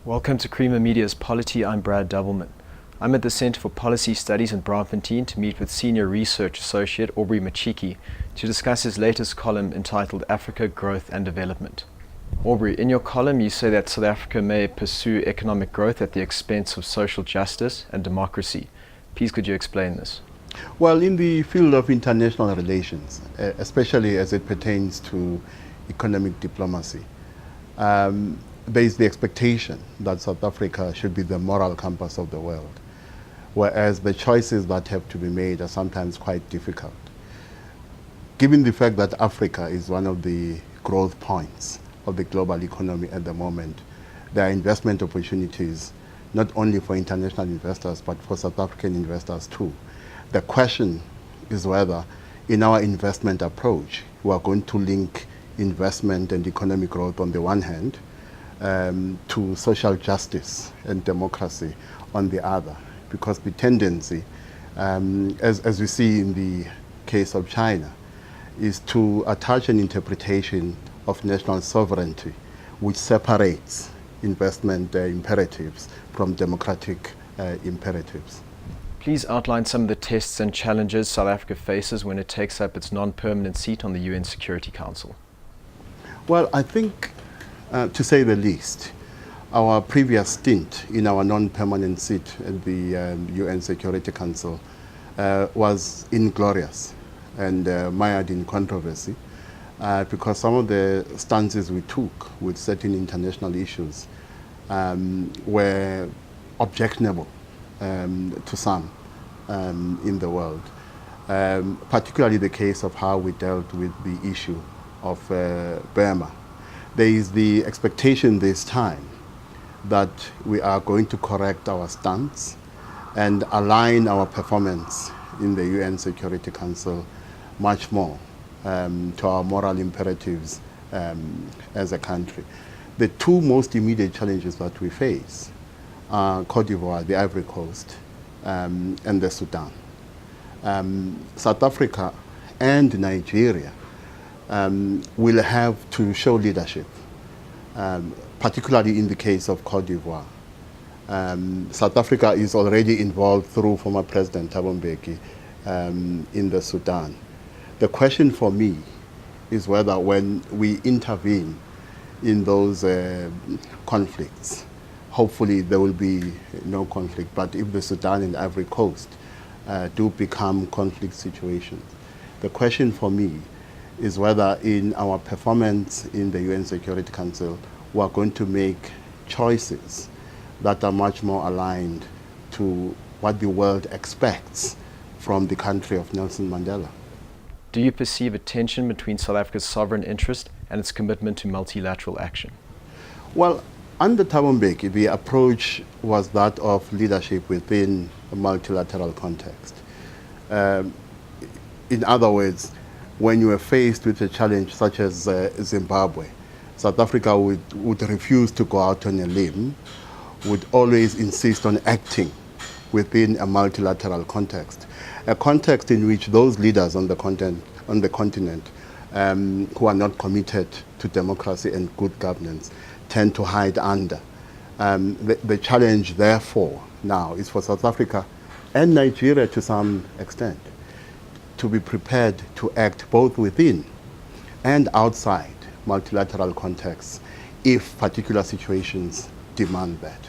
Welcome to Creamer Media's Polity. I'm Brad Doubleman. I'm at the Center for Policy Studies in Braamfontein to meet with Senior Research Associate Aubrey Machiki to discuss his latest column entitled Africa, Growth and Development. Aubrey, in your column you say that South Africa may pursue economic growth at the expense of social justice and democracy. Please could you explain this? Well, in the field of international relations, especially as it pertains to economic diplomacy, there is the expectation that South Africa should be the moral compass of the world, whereas the choices that have to be made are sometimes quite difficult. Given the fact that Africa is one of the growth points of the global economy at the moment, there are investment opportunities not only for international investors but for South African investors too. The question is whether in our investment approach we are going to link investment and economic growth on the one hand to social justice and democracy on the other, because the tendency, as we see in the case of China, is to attach an interpretation of national sovereignty which separates investment imperatives from democratic imperatives. Please outline some of the tests and challenges South Africa faces when it takes up its non-permanent seat on the UN Security Council. Well, I think, to say the least, our previous stint in our non-permanent seat at the UN Security Council was inglorious and mired in controversy because some of the stances we took with certain international issues were objectionable to some in the world, particularly the case of how we dealt with the issue of Burma. There is the expectation this time that we are going to correct our stance and align our performance in the UN Security Council much more to our moral imperatives as a country. The two most immediate challenges that we face are Cote d'Ivoire, the Ivory Coast, and the Sudan. South Africa and Nigeria will have to show leadership, particularly in the case of Cote d'Ivoire. South Africa is already involved through former President Thabo Mbeki in the Sudan. The question for me is whether when we intervene in those conflicts, hopefully there will be no conflict, but if the Sudan and Ivory Coast do become conflict situations, the question for me is whether in our performance in the UN Security Council we are going to make choices that are much more aligned to what the world expects from the country of Nelson Mandela. Do you perceive a tension between South Africa's sovereign interest and its commitment to multilateral action? Well, under Thabo Mbeki, the approach was that of leadership within a multilateral context. In other words, when you are faced with a challenge such as Zimbabwe, South Africa would refuse to go out on a limb, would always insist on acting within a multilateral context, a context in which those leaders on the continent who are not committed to democracy and good governance tend to hide under. The challenge, therefore, now is for South Africa and Nigeria to some extent to be prepared to act both within and outside multilateral contexts if particular situations demand that.